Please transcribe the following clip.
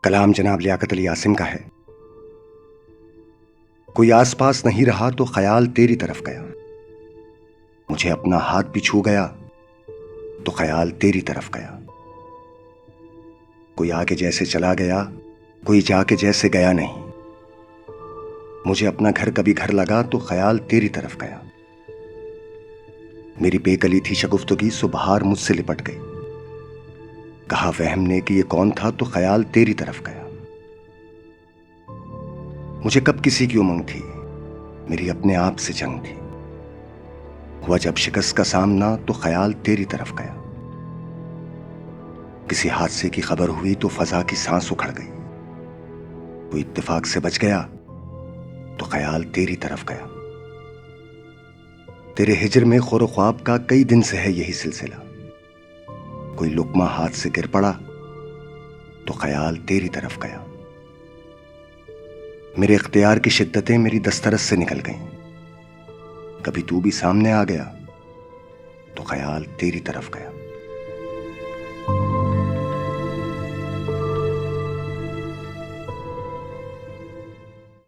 कलाम जनाब लियाकत अली आसिम का है। कोई आसपास नहीं रहा तो ख्याल तेरी तरफ गया। मुझे अपना हाथ भी छू गया तो ख्याल तेरी तरफ गया। कोई आके जैसे चला गया, कोई जाके जैसे गया नहीं। मुझे अपना घर कभी घर लगा तो ख्याल तेरी तरफ गया। मेरी बेकली थी शगुफ्तगी सो बहार मुझसे लिपट गई। कहा वहम ने कि ये कौन था तो ख्याल तेरी तरफ गया। मुझे कब किसी की उमंग थी, मेरी अपने आप से जंग थी। हुआ जब शिकस्त का सामना तो ख्याल तेरी तरफ गया। किसी हादसे की खबर हुई तो फजा की सांस उखड़ गई। कोई इत्तेफाक से बच गया तो ख्याल तेरी तरफ गया। तेरे हिजर में खौर ख्वाब का कई दिन से है यही सिलसिला। कोई लुकमा हाथ से गिर पड़ा तो ख्याल तेरी तरफ गया। मेरे इख्तियार की शिद्दतें मेरी दस्तरस से निकल गईं। कभी तू भी सामने आ गया तो ख्याल तेरी तरफ गया।